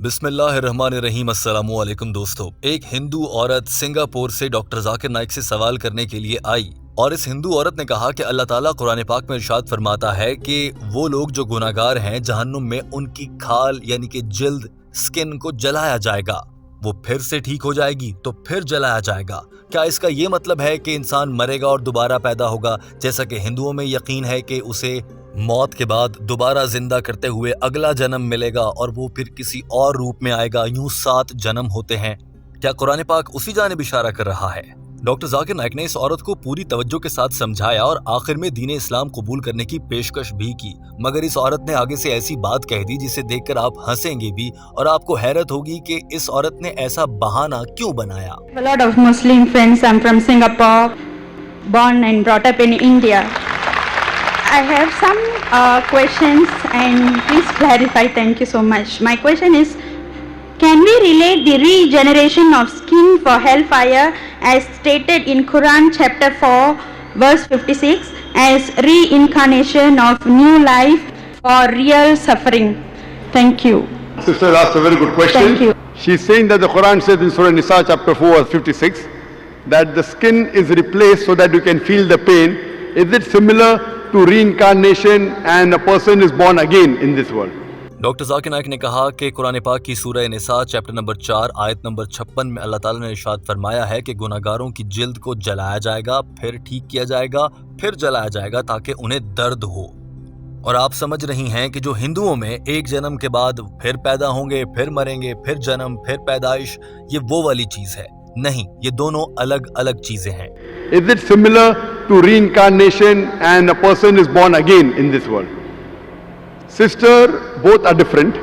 बिस्मिल्लाहिर्रहमानिर्रहीम। अस्सलामु अलैकुम दोस्तों। एक हिंदू औरत सिंगापुर से डॉक्टर जाकिर नाइक से सवाल करने के लिए आई और इस हिंदू औरत ने कहा कि अल्लाह ताला कुरान पाक में इरशाद फरमाता है कि वो लोग जो गुनाहगार हैं जहन्नुम में उनकी खाल यानी कि जिल्द स्किन को जलाया जाएगा, वो फिर से ठीक हो जाएगी तो फिर जलाया जाएगा। क्या इसका ये मतलब है कि इंसान मरेगा और दोबारा पैदा होगा, जैसा कि हिंदुओं में यकीन है कि उसे मौत के बाद दोबारा जिंदा करते हुए अगला जन्म मिलेगा और वो फिर किसी और रूप में आएगा। यूं 7 जन्म होते हैं। क्या कुरान पाक उसी जानिब इशारा कर रहा है? डॉक्टर जाकिर नाइक ने इस औरत को पूरी तवज्जो के साथ समझाया और आखिर में दीन इस्लाम कबूल करने की पेशकश भी की, मगर इस औरत ने आगे से ऐसी बात कह दी जिसे देखकर आप हंसेंगे भी और आपको हैरत होगी कि इस औरत ने ऐसा बहाना क्यों बनाया। A lot of Muslim friends. I'm from Singapore, born and brought up in India. I have some questions and please clarify. Thank you so much. My question is, can we relate the regeneration of skin for hellfire as stated in Quran chapter 4 verse 56 as reincarnation of new life for real suffering? Thank you. Sister asked a very good question. Thank you. She's saying that the Quran says in Surah Nisa chapter 4 verse 56 that the skin is replaced so that you can feel the pain. Is it similar to reincarnation and a person is born again in this world? Doctor Zakir Naik ने कहा कि कुरान पाक की सूरह निसा chapter number 4 आयत number 56 में अल्लाह ताला ने इरशाद फरमाया है कि गुनाहगारों की जिल्द को जलाया जाएगा, फिर ठीक किया जाएगा, फिर जलाया जाएगा ताकि उन्हें दर्द हो। और आप समझ रही हैं कि जो हिंदुओं में एक जन्म के बाद फिर पैदा होंगे, फिर मरेंगे, फिर जन्म, फिर पैदाइश, ये वो वाली चीज है। नहीं, ये दोनों अलग अलग चीजें हैं। Is it similar to reincarnation and a person is born again in this world? Sister, both are different.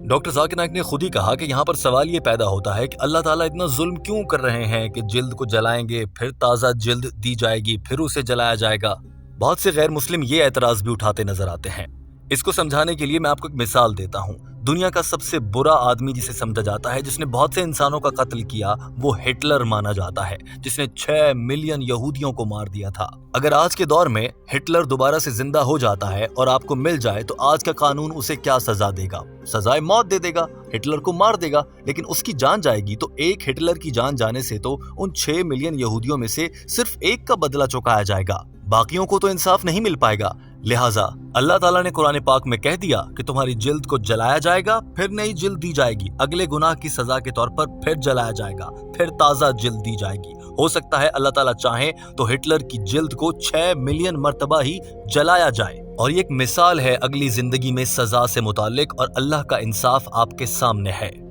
Doctor Zakir Naik ने खुद ही कहा कि यहाँ पर सवाल ये पैदा होता है कि अल्लाह ताला इतना जुल्म क्यों कर रहे हैं कि जिल्द को जलाएंगे, फिर ताज़ा जिल्द दी जाएगी, फिर उसे जलाया जाएगा। बहुत से गैर मुस्लिम ये एतराज भी उठाते नजर आते हैं। इसको समझाने के लिए मैं आपको एक मिसाल देता हूँ। दुनिया का सबसे बुरा आदमी जिसे समझा जाता है, जिसने बहुत से इंसानों का कत्ल किया, वो हिटलर माना जाता है, जिसने 6 मिलियन यहूदियों को मार दिया था। अगर आज के दौर में हिटलर दोबारा से जिंदा हो जाता है और आपको मिल जाए तो आज का कानून उसे क्या सजा देगा? सजाए मौत दे देगा, हिटलर को मार देगा। लेकिन उसकी जान जाएगी तो एक हिटलर की जान जाने से तो उन 6 मिलियन यहूदियों में से सिर्फ एक का बदला चुकाया जाएगा, बाकियों को तो इंसाफ नहीं मिल पाएगा। लिहाजा अल्लाह ताला ने कुरान पाक में कह दिया कि तुम्हारी जिल्द को जलाया जाएगा, फिर नई जिल्द दी जाएगी, अगले गुनाह की सजा के तौर पर फिर जलाया जाएगा, फिर ताज़ा जिल्द दी जाएगी। हो सकता है अल्लाह ताला चाहे तो हिटलर की जिल्द को 6 मिलियन मर्तबा ही जलाया जाए। और ये एक मिसाल है अगली जिंदगी में सजा से मुतालिक, और अल्लाह का इंसाफ आपके सामने है।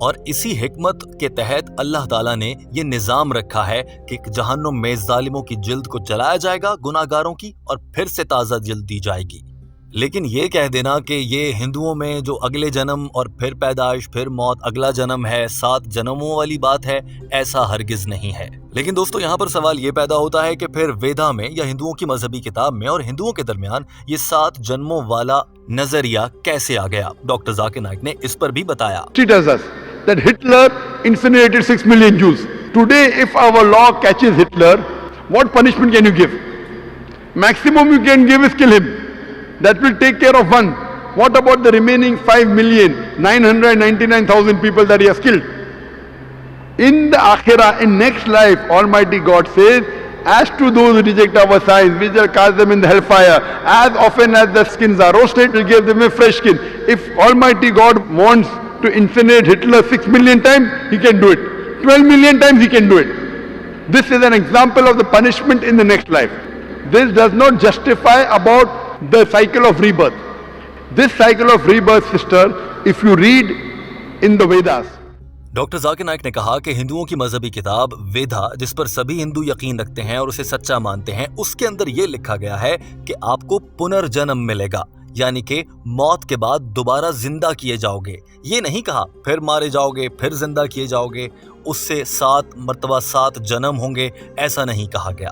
और इसी हिकमत के तहत अल्लाह ताला ने ये निज़ाम रखा है कि जहन्नुम में जालिमों की जिल्द को जलाया जाएगा, गुनाहगारों की, और फिर से ताज़ा जिल्द दी जाएगी। लेकिन ये कह देना कि ये हिंदुओं में जो अगले जन्म और फिर पैदाइश, फिर मौत, अगला जन्म है, 7 जन्मों वाली बात है, ऐसा हरगिज नहीं है। लेकिन दोस्तों, यहाँ पर सवाल ये पैदा होता है कि फिर वेदा में या हिंदुओं की मजहबी किताब में और हिंदुओं के दरमियान ये 7 जन्मों वाला नजरिया कैसे आ गया? डॉक्टर जाकिर नाइक ने इस पर भी बताया। That Hitler incinerated 6 million Jews. Today, if our law catches Hitler, what punishment can you give? Maximum you can give is kill him. That will take care of one. What about the remaining 5,999,000 people that he has killed? In the Akhirah, in next life, Almighty God says, as to those who reject our signs, we shall cast them in the hellfire. As often as the skins are roasted, we'll give them a fresh skin. If Almighty God wants to incinerate Hitler 6 million times, he can do it. 12 million times he can do it. This is an example of the punishment in the next life. This does not justify about the cycle of rebirth. This cycle of rebirth, sister, if you read in the Vedas. Doctor Zakir Naik ने कहा कि हिंदुओं की मजहबी किताब वेदा, जिस पर सभी हिंदू यकीन रखते हैं और उसे सच्चा मानते हैं, उसके अंदर यह लिखा गया है कि आपको पुनर्जन्म मिलेगा, यानी कि मौत के बाद दोबारा जिंदा किए जाओगे। ये नहीं कहा फिर मारे जाओगे, फिर जिंदा किए जाओगे, उससे 7 मर्तबा 7 जन्म होंगे, ऐसा नहीं कहा गया।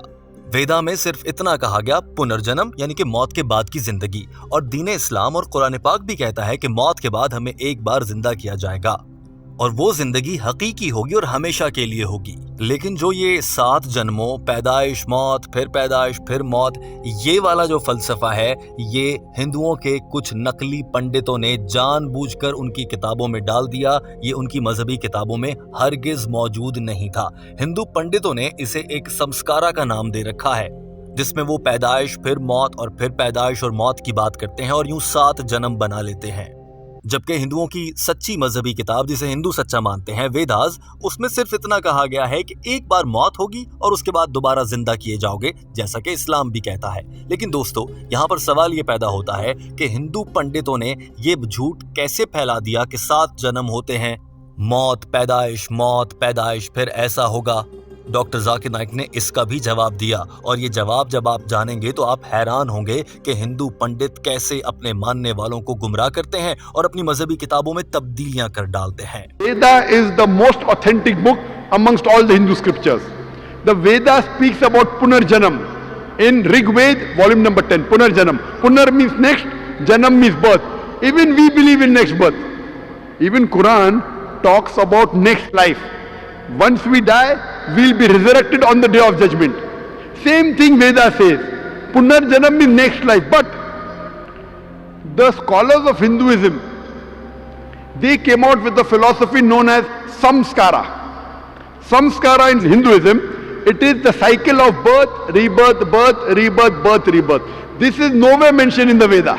वेदा में सिर्फ इतना कहा गया, पुनर्जन्म यानी कि मौत के बाद की जिंदगी। और दीन इस्लाम और कुरान पाक भी कहता है कि मौत के बाद हमें एक बार जिंदा किया जाएगा। और वो जिंदगी हकीकी होगी और हमेशा के लिए होगी। लेकिन जो ये 7 जन्मों, पैदाइश, मौत, फिर मौत, ये वाला जो फलसफा है, ये हिंदुओं के कुछ नकली पंडितों ने जानबूझकर उनकी किताबों में डाल दिया। ये उनकी मजहबी किताबों में हरगिज मौजूद नहीं था। हिंदू पंडितों ने इसे एक संस्कारा का नाम दे रखा है, जिसमें वो पैदाइश, फिर मौत और फिर पैदाइश और मौत की बात करते हैं और यूं 7 जन्म बना लेते हैं। जबकि हिंदुओं की सच्ची मजहबी किताब, जिसे हिंदू सच्चा मानते हैं, वेदास, उसमें सिर्फ इतना कहा गया है कि एक बार मौत होगी और उसके बाद दोबारा जिंदा किए जाओगे, जैसा कि इस्लाम भी कहता है। लेकिन दोस्तों, यहाँ पर सवाल ये पैदा होता है कि हिंदू पंडितों ने ये झूठ कैसे फैला दिया कि 7 जन्म होते हैं, मौत, पैदाइश, फिर ऐसा होगा। डॉक्टर जाकिर नाइक ने इसका भी जवाब दिया, और ये जवाब जब आप जानेंगे तो आप हैरान होंगे कि हिंदू पंडित कैसे अपने मानने वालों को गुमराह करते हैं और अपनी मजहबी किताबों में तब्दीलियां कर डालते हैं। Veda is the most authentic book amongst all the Hindu scriptures. The Veda speaks about Punarjanam. In Rig Ved, volume number 10, Punarjanam. Punar means next, Janam means birth. Even we believe in next birth. Even Quran talks about next life. Once we die, we'll be resurrected on the day of judgment. Same thing Veda says. Punarjanam means next life. But the scholars of Hinduism, they came out with a philosophy known as Samskara. Samskara in Hinduism, it is the cycle of birth, rebirth, birth, rebirth, birth, rebirth. This is nowhere mentioned in the Veda.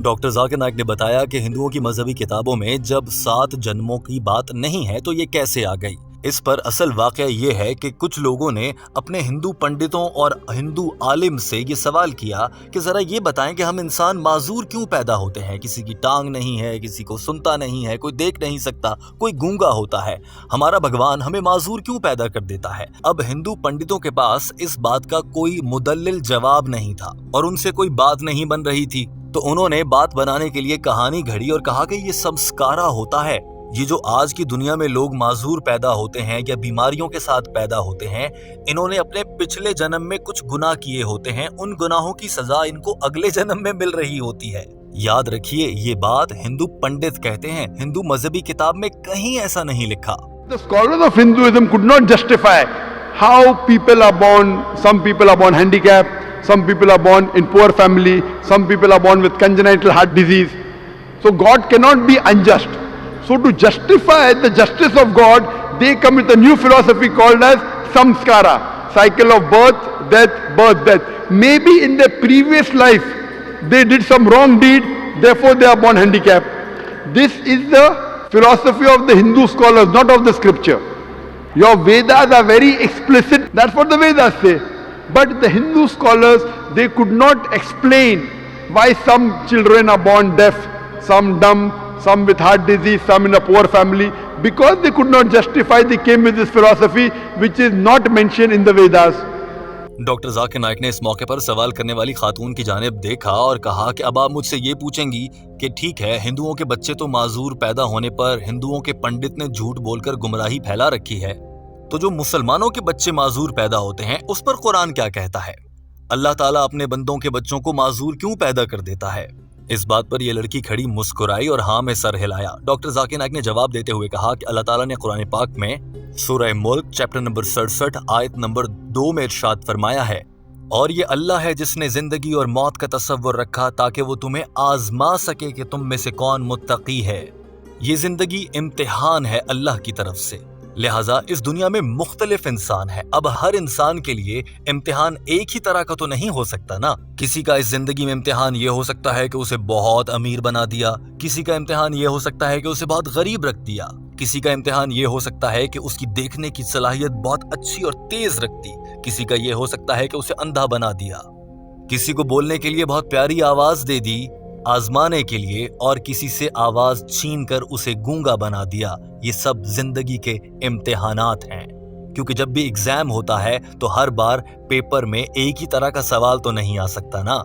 Doctor Zakir Naik ने बताया कि हिंदुओं की मजहबी किताबों में जब 7 जन्मों की बात नहीं है तो ये कैसे आ गई। इस पर असल वाकया ये है कि कुछ लोगों ने अपने हिंदू पंडितों और हिंदू आलिम से ये सवाल किया कि जरा ये बताएं कि हम इंसान माजूर क्यों पैदा होते हैं। किसी की टांग नहीं है, किसी को सुनता नहीं है, कोई देख नहीं सकता, कोई गूंगा होता है, हमारा भगवान हमें माजूर क्यों पैदा कर देता है। अब हिंदू पंडितों के पास इस बात का कोई मुदल्लिल जवाब नहीं था और उनसे कोई बात नहीं बन रही थी, तो उन्होंने बात बनाने के लिए कहानी घड़ी और कहा कि ये संस्कारा होता है। ये जो आज की दुनिया में लोग माजूर पैदा होते हैं या बीमारियों के साथ पैदा होते हैं, इन्होंने अपने पिछले जन्म में कुछ गुनाह किए होते हैं, उन गुनाहों की सजा इनको अगले जन्म में मिल रही होती है। याद रखिए, ये बात हिंदू पंडित कहते हैं, हिंदू मजहबी किताब में कहीं ऐसा नहीं लिखा। The scholars of Hinduism could not justify how people are born. Some people are born handicapped, some people are born in poor family, some people are born with congenital heart disease. So God cannot be unjust. So to justify the justice of God, they come with a new philosophy called as samskara, cycle of birth, death. Maybe in their previous life they did some wrong deed, therefore they are born handicapped. This is the philosophy of the Hindu scholars, not of the scripture. Your Vedas are very explicit, that's what the Vedas say. But the Hindu scholars, they could not explain why some children are born deaf, some dumb, some with heart disease, some in a poor family, because they could not justify. They came with this philosophy which is not mentioned in the Vedas. Doctor Zakir Naik ने इस मौके पर सवाल करने वाली खातून की जानिब देखा और कहा कि अब आप मुझसे ये पूछेंगी कि ठीक है, हिंदुओं के बच्चे तो माजूर पैदा होने पर हिंदुओं के पंडित ने झूठ बोलकर गुमराही फैला रखी है, तो जो मुसलमानों के बच्चे माजूर पैदा होते हैं उस पर कुरान क्या कहता है? अल्लाह ताला अपने बंदों के बच्चों को माजूर क्यों पैदा कर देता है? इस बात पर यह लड़की खड़ी मुस्कुराई और हाँ में सर हिलाया। डॉक्टर जाकिर नाइक ने जवाब देते हुए कहा कि अल्लाह ताला ने कुरान पाक में सूरह मुल्क चैप्टर नंबर 67 आयत नंबर 2 में इरशाद फरमाया है, और ये अल्लाह है जिसने जिंदगी और मौत का तसव्वुर रखा ताकि वो तुम्हें आजमा सके कि तुम में से कौन मुत्तकी है। ये जिंदगी इम्तिहान है अल्लाह की तरफ से, लिहाजा इस दुनिया में मुख्तलिफ इंसान है। अब हर इंसान के लिए इम्तिहान एक ही तरह का तो नहीं हो सकता ना। किसी का इस जिंदगी में इम्तिहान ये हो सकता है कि उसे बहुत अमीर बना दिया, किसी का इम्तिहान ये हो सकता है कि उसे बहुत गरीब रख दिया, किसी का इम्तिहान ये हो सकता है कि उसकी देखने की सलाहियत बहुत अच्छी और तेज रख दी, किसी का ये हो सकता है कि उसे अंधा बना दिया, किसी को बोलने के लिए बहुत प्यारी आवाज दे दी आजमाने के लिए, और किसी से आवाज छीन कर उसे गूंगा बना दिया। ये सब जिंदगी के इम्तिहानात हैं, क्योंकि जब भी एग्जाम होता है तो हर बार पेपर में एक ही तरह का सवाल तो नहीं आ सकता ना।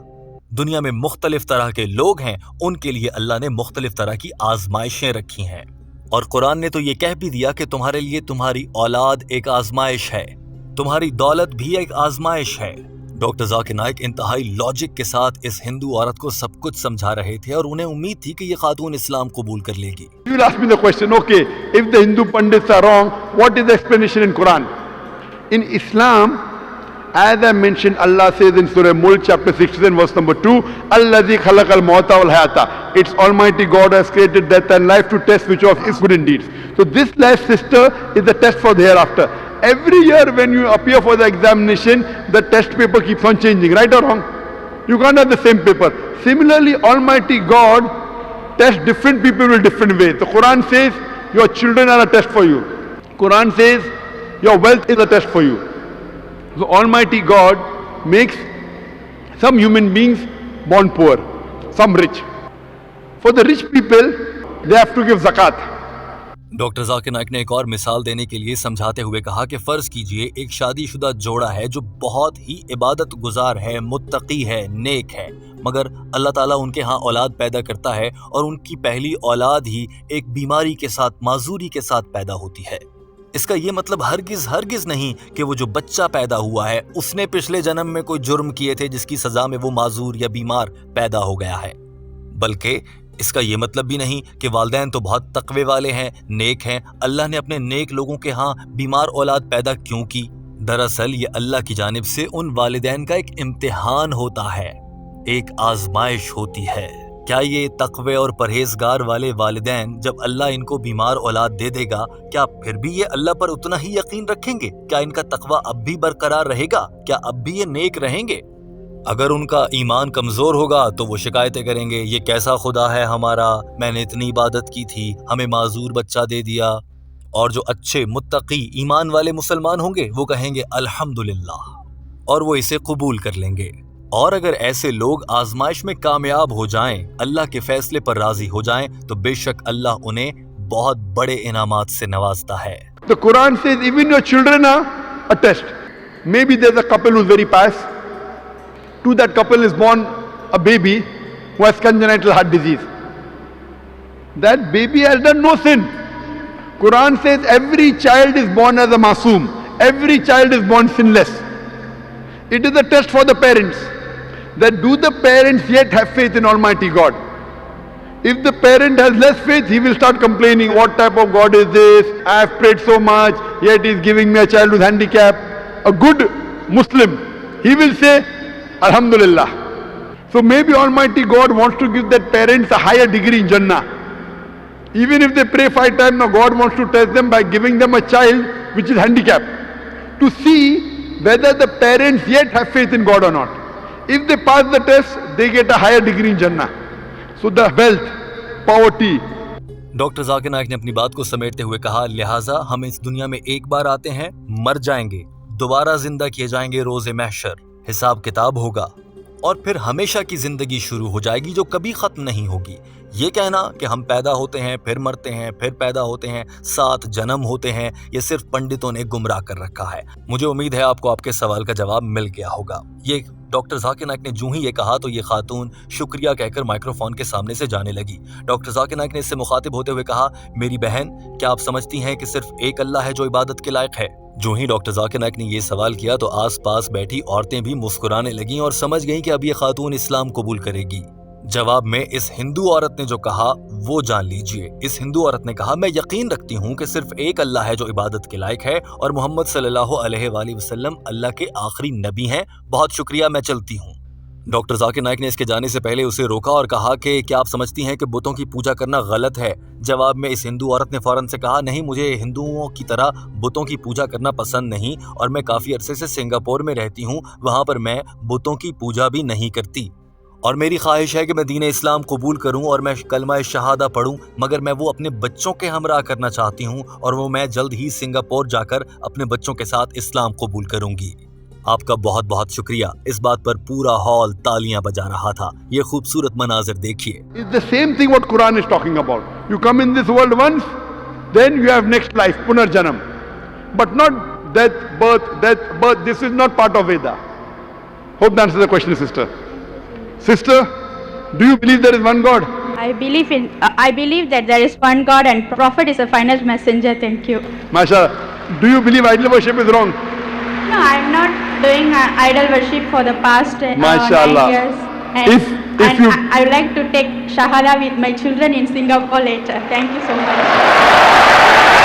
दुनिया में मुख्तलिफ तरह के लोग हैं, उनके लिए अल्लाह ने मुख्तलिफ तरह की आजमाइशें रखी हैं, और कुरान ने तो ये कह भी दिया कि तुम्हारे लिए तुम्हारी औलाद एक आजमाइश है, तुम्हारी दौलत भी एक आजमाइश है। डॉक्टर जाकिर नाइक इंतहाई लॉजिक के साथ इस हिंदू औरत को सब कुछ समझा रहे थे और उन्हें उम्मीद थी कि ये खातून इस्लाम कबूल कर लेगी। You will ask me the question, okay, if the Hindu Pandits are wrong, what is the explanation in Quran? In Islam, as I mentioned, Allah says in Surah Mulk chapter 16 verse number 2, Allazi khalaqal mauta wal hayata. It's Almighty God has created death and life to test which of his good deeds. So this life, sister, is the test for the hereafter. Every year when you appear for the examination, the test paper keeps on changing, right or wrong? You can't have the same paper. Similarly, Almighty God tests different people in different ways. The Quran says your children are a test for you. Quran says your wealth is a test for you. So Almighty God makes some human beings born poor, some rich. For the rich people, they have to give zakat. Doctor Zakir Naik ने एक और मिसाल देने के लिए समझाते हुए कहा कि फर्ज कीजिए एक शादीशुदा जोड़ा है जो बहुत ही इबादत गुजार है, मुत्तकी है, नेक है, मगर अल्लाह ताला उनके यहाँ औलाद पैदा करता है और उनकी पहली औलाद ही एक बीमारी के साथ, माजूरी के साथ पैदा होती है। इसका ये मतलब हरगिज नहीं कि वो जो बच्चा पैदा हुआ है उसने पिछले जन्म में कोई जुर्म किए थे जिसकी सजा में वो माजूर या बीमार पैदा हो गया है, बल्कि इसका ये मतलब भी नहीं कि वालिदैन तो बहुत तकवे वाले हैं, नेक हैं, अल्लाह ने अपने नेक लोगों के यहाँ बीमार औलाद पैदा क्यों की। दरअसल ये अल्लाह की जानिब से उन वालिदैन का एक इम्तिहान होता है, एक आजमाइश होती है। क्या ये तकवे और परहेजगार वाले वालिदैन जब अल्लाह इनको बीमार औलाद दे देगा, क्या फिर भी ये अल्लाह पर उतना ही यकीन रखेंगे? क्या इनका तकवा अब भी बरकरार रहेगा? क्या अब भी ये नेक रहेंगे? अगर उनका ईमान कमजोर होगा तो वो शिकायतें करेंगे, ये कैसा खुदा है हमारा, मैंने इतनी इबादत की थी, हमें माजूर बच्चा दे दिया। और जो अच्छे मुत्तकी ईमान वाले मुसलमान होंगे वो कहेंगे अल्हम्दुलिल्लाह और वो इसे कबूल कर लेंगे। और अगर ऐसे लोग आजमाइश में कामयाब हो जाएं, अल्लाह के फैसले पर राजी हो जाएं, तो बेशक अल्लाह उन्हें बहुत बड़े इनामात से नवाजता है। The Quran says even your children are a test. Maybe there's a couple who's very pious. To that couple is born a baby who has congenital heart disease. That baby has done no sin. Quran says every child is born as a masoom. Every child is born sinless. It is a test for the parents. That do the parents yet have faith in Almighty God? If the parent has less faith, he will start complaining, what type of God is this? I have prayed so much, yet he is giving me a child with handicap. A good Muslim, he will say, Alhamdulillah. So maybe Almighty God wants to give that parents a higher degree in Jannah. Even if they pray 5 times, now God wants to test them by giving them a child which is handicapped, to see whether the parents yet have faith in God or not. If they pass the test, they get a higher degree in Jannah. So the wealth, poverty. Doctor Zakir Naik ने अपनी बात को समेटते हुए कहा, लिहाजा हम इस दुनिया में एक बार आते हैं, मर जाएंगे, दोबारा जिंदा किए जाएंगे, रोज़े महशर हिसाब किताब होगा और फिर हमेशा की जिंदगी शुरू हो जाएगी जो कभी खत्म नहीं होगी। ये कहना कि हम पैदा होते हैं, फिर मरते हैं, फिर पैदा होते हैं, 7 जन्म होते हैं, ये सिर्फ पंडितों ने गुमराह कर रखा है। मुझे उम्मीद है आपको आपके सवाल का जवाब मिल गया होगा। ये डॉक्टर जाकिर नाइक ने जो ही ये कहा तो ये खातून शुक्रिया कहकर माइक्रोफोन के सामने से जाने लगी। डॉक्टर जाकिर नाइक ने इससे मुखातिब होते हुए कहा, मेरी बहन, क्या आप समझती हैं कि सिर्फ एक अल्लाह है जो इबादत के लायक है? जो ही डॉक्टर जाकिर नाइक ने ये सवाल किया तो आसपास बैठी औरतें भी मुस्कुराने लगीं और समझ गईं कि अब ये खातून इस्लाम कबूल करेगी। जवाब में इस हिंदू औरत ने जो कहा वो जान लीजिए। इस हिंदू औरत ने कहा, मैं यकीन रखती हूँ कि सिर्फ एक अल्लाह है जो इबादत के लायक है और मोहम्मद सल्लल्लाहु अलैहि वसल्लम अल्लाह के आखिरी नबी हैं। बहुत शुक्रिया, मैं चलती हूँ। डॉक्टर जाकिर नाइक ने इसके जाने से पहले उसे रोका और कहा कि क्या आप समझती हैं कि बुतों की पूजा करना गलत है? जवाब में इस हिंदू औरत ने फौरन से कहा, नहीं, मुझे हिंदुओं की तरह बुतों की पूजा करना पसंद नहीं और मैं काफ़ी अरसे से सिंगापुर में रहती हूँ, वहाँ पर मैं बुतों की पूजा भी नहीं करती और मेरी ख्वाहिश है कि मैं दीन इस्लाम कबूल करूं और मैं कलमा शहादा पढ़ूं, मगर मैं वो अपने बच्चों के हमरा करना चाहती हूं और वो मैं जल्द ही सिंगापुर जाकर अपने बच्चों के साथ इस्लाम कबूल करूंगी। आपका बहुत बहुत शुक्रिया। इस बात पर पूरा हॉल तालियां बजा रहा था। ये खूबसूरत मनाजिर देखिए। It's the same thing what Quran is talking about. You come in this world once, then you have next life, punarjanam, but not death, birth, death, birth. This is not part of Veda. Hope that answers the question, sister. Sister, do you believe there is one God? I believe that there is one God and Prophet is a final messenger. Thank you. MashaAllah. Do you believe idol worship is wrong? No, I'm not doing idol worship for the past MashaAllah. 9 years. And, If you I would like to take Shahada with my children in Singapore later. Thank you so much.